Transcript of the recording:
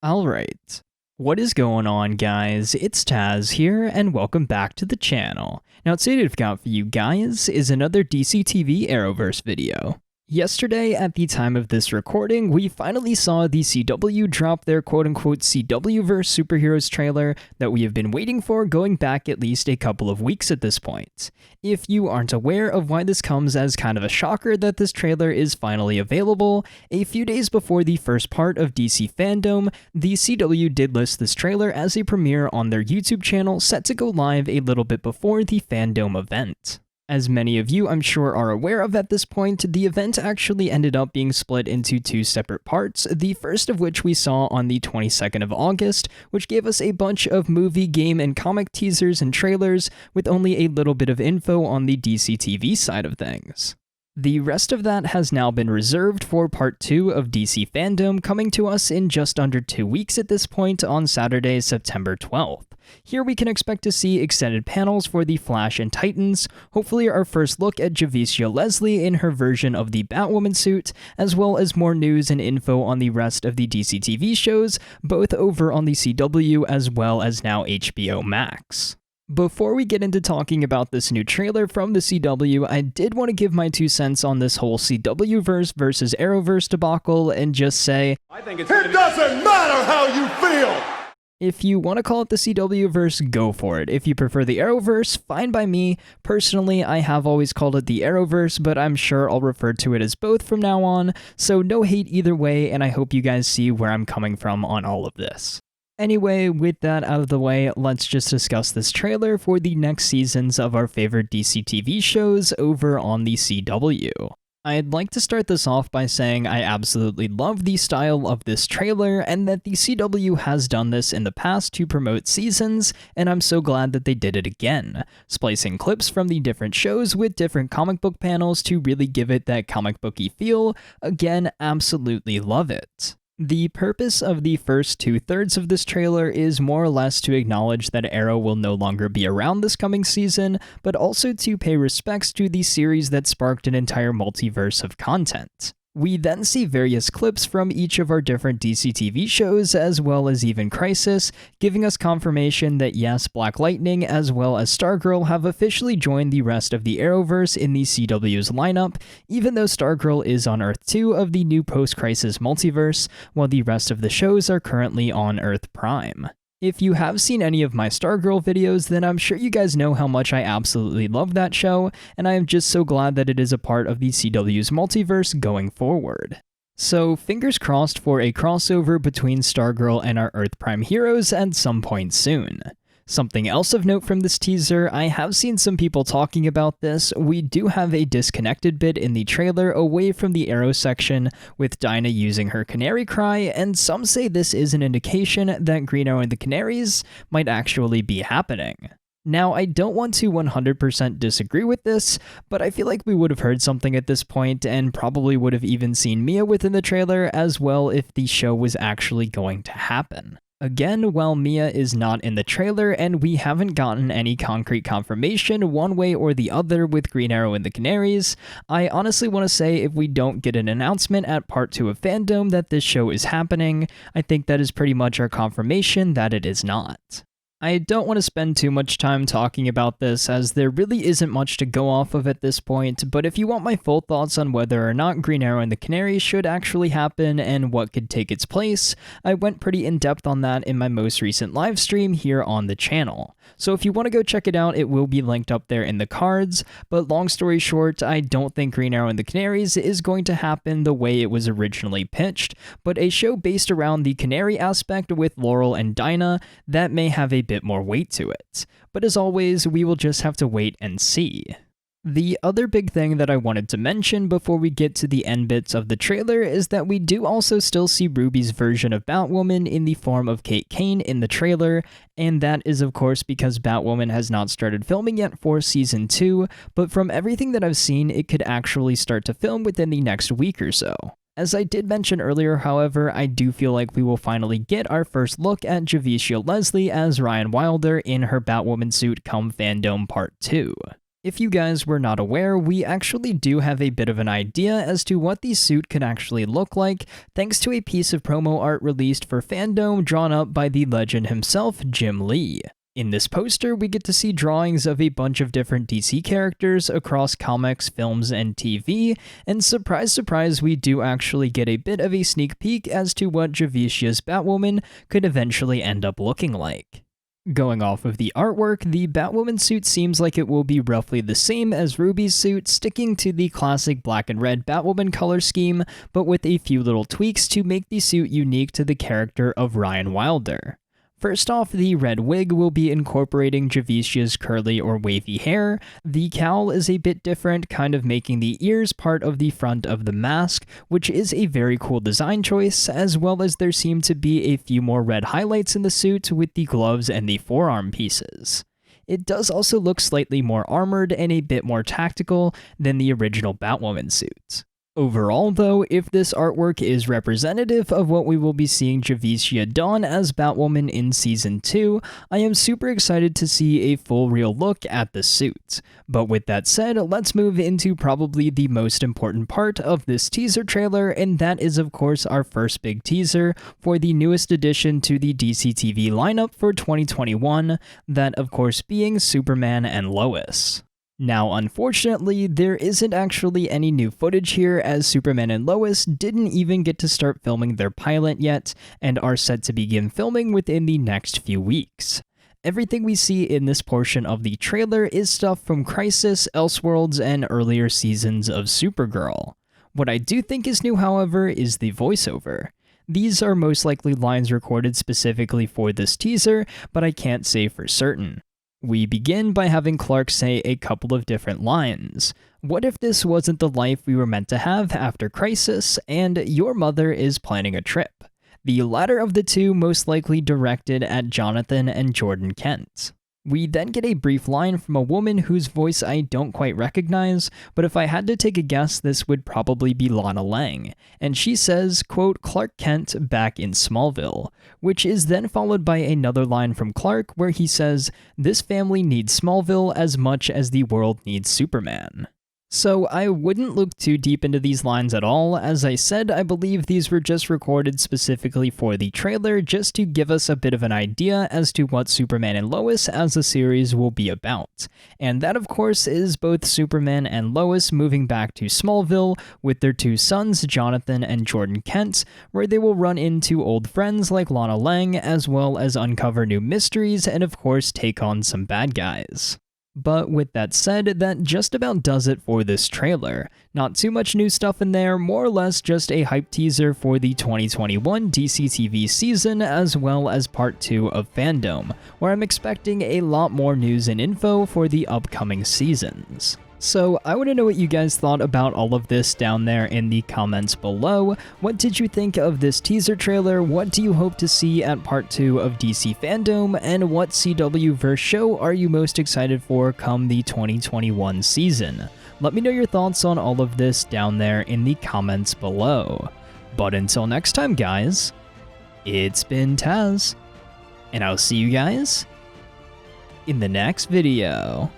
Alright, what is going on, guys? It's Tazz here, and welcome back to the channel. Now today I've got for you guys is another DCTV Arrowverse video. Yesterday, at the time of this recording, we finally saw the CW drop their quote-unquote CWverse superheroes trailer that we have been waiting for going back at least a couple of weeks at this point. If you aren't aware of why this comes as kind of a shocker that this trailer is finally available, a few days before the first part of DC Fandom, the CW did list this trailer as a premiere on their YouTube channel set to go live a little bit before the Fandom event. As many of you I'm sure are aware of at this point, the event actually ended up being split into two separate parts, the first of which we saw on the 22nd of August, which gave us a bunch of movie, game, and comic teasers and trailers, with only a little bit of info on the DCTV side of things. The rest of that has now been reserved for part 2 of DC Fandom, coming to us in just under 2 weeks at this point on Saturday, September 12th. Here we can expect to see extended panels for the Flash and Titans, hopefully our first look at Javicia Leslie in her version of the Batwoman suit, as well as more news and info on the rest of the DCTV shows, both over on the CW as well as now HBO Max. Before we get into talking about this new trailer from the CW, I did want to give my 2 cents on this whole CWverse versus Arrowverse debacle and just say, it doesn't matter how you feel! If you want to call it the CWverse, go for it. If you prefer the Arrowverse, fine by me. Personally, I have always called it the Arrowverse, but I'm sure I'll refer to it as both from now on, so no hate either way, and I hope you guys see where I'm coming from on all of this. Anyway, with that out of the way, let's just discuss this trailer for the next seasons of our favorite DC TV shows over on the CW. I'd like to start this off by saying I absolutely love the style of this trailer and that the CW has done this in the past to promote seasons, and I'm so glad that they did it again, splicing clips from the different shows with different comic book panels to really give it that comic booky feel. Again, absolutely love it. The purpose of the first 2/3 of this trailer is more or less to acknowledge that Arrow will no longer be around this coming season, but also to pay respects to the series that sparked an entire multiverse of content. We then see various clips from each of our different DCTV shows, as well as even Crisis, giving us confirmation that yes, Black Lightning as well as Stargirl have officially joined the rest of the Arrowverse in the CW's lineup, even though Stargirl is on Earth 2 of the new post-Crisis multiverse, while the rest of the shows are currently on Earth Prime. If you have seen any of my Stargirl videos, then I'm sure you guys know how much I absolutely love that show, and I am just so glad that it is a part of the CW's multiverse going forward. So fingers crossed for a crossover between Stargirl and our Earth Prime heroes at some point soon. Something else of note from this teaser, I have seen some people talking about this. We do have a disconnected bit in the trailer away from the Arrow section with Dinah using her canary cry, and some say this is an indication that Green Arrow and the Canaries might actually be happening. Now, I don't want to 100% disagree with this, but I feel like we would have heard something at this point and probably would have even seen Mia within the trailer as well if the show was actually going to happen. Again, while Mia is not in the trailer and we haven't gotten any concrete confirmation one way or the other with Green Arrow and the Canaries, I honestly want to say if we don't get an announcement at part 2 of Fandom that this show is happening, I think that is pretty much our confirmation that it is not. I don't want to spend too much time talking about this as there really isn't much to go off of at this point, but if you want my full thoughts on whether or not Green Arrow and the Canaries should actually happen and what could take its place, I went pretty in-depth on that in my most recent live stream here on the channel. So if you want to go check it out, it will be linked up there in the cards, but long story short, I don't think Green Arrow and the Canaries is going to happen the way it was originally pitched, but a show based around the Canary aspect with Laurel and Dinah that may have a bit more weight to it. But as always, we will just have to wait and see. The other big thing that I wanted to mention before we get to the end bits of the trailer is that we do also still see Ruby's version of Batwoman in the form of Kate Kane in the trailer, and that is of course because Batwoman has not started filming yet for season 2, but from everything that I've seen, it could actually start to film within the next week or so. As I did mention earlier, however, I do feel like we will finally get our first look at Javicia Leslie as Ryan Wilder in her Batwoman suit come Fandom Part 2. If you guys were not aware, we actually do have a bit of an idea as to what the suit could actually look like, thanks to a piece of promo art released for Fandom drawn up by the legend himself, Jim Lee. In this poster, we get to see drawings of a bunch of different DC characters across comics, films, and TV, and surprise surprise, we do actually get a bit of a sneak peek as to what Javicia's Batwoman could eventually end up looking like. Going off of the artwork, the Batwoman suit seems like it will be roughly the same as Ruby's suit, sticking to the classic black and red Batwoman color scheme, but with a few little tweaks to make the suit unique to the character of Ryan Wilder. First off, the red wig will be incorporating Javicia's curly or wavy hair. The cowl is a bit different, kind of making the ears part of the front of the mask, which is a very cool design choice, as well as there seem to be a few more red highlights in the suit with the gloves and the forearm pieces. It does also look slightly more armored and a bit more tactical than the original Batwoman suit. Overall, though, if this artwork is representative of what we will be seeing Javicia don as Batwoman in Season 2, I am super excited to see a full real look at the suit. But with that said, let's move into probably the most important part of this teaser trailer, and that is of course our first big teaser for the newest addition to the DCTV lineup for 2021, that of course being Superman and Lois. Now, unfortunately, there isn't actually any new footage here, as Superman and Lois didn't even get to start filming their pilot yet, and are set to begin filming within the next few weeks. Everything we see in this portion of the trailer is stuff from Crisis, Elseworlds, and earlier seasons of Supergirl. What I do think is new, however, is the voiceover. These are most likely lines recorded specifically for this teaser, but I can't say for certain. We begin by having Clark say a couple of different lines. What if this wasn't the life we were meant to have after Crisis, and your mother is planning a trip? The latter of the two most likely directed at Jonathan and Jordan Kent. We then get a brief line from a woman whose voice I don't quite recognize, but if I had to take a guess, this would probably be Lana Lang, and she says, quote, Clark Kent back in Smallville, which is then followed by another line from Clark where he says, this family needs Smallville as much as the world needs Superman. So I wouldn't look too deep into these lines at all. As I said, I believe these were just recorded specifically for the trailer, just to give us a bit of an idea as to what Superman and Lois as a series will be about. And that of course is both Superman and Lois moving back to Smallville with their two sons, Jonathan and Jordan Kent, where they will run into old friends like Lana Lang, as well as uncover new mysteries and of course take on some bad guys. But with that said, that just about does it for this trailer. Not too much new stuff in there, more or less just a hype teaser for the 2021 DCTV season, as well as part 2 of Fandom, where I'm expecting a lot more news and info for the upcoming seasons. So I want to know what you guys thought about all of this down there in the comments below. What did you think of this teaser trailer? What do you hope to see at part 2 of DC Fandom? And what CWverse show are you most excited for come the 2021 season? Let me know your thoughts on all of this down there in the comments below. But until next time, guys, it's been Tazz, and I'll see you guys in the next video.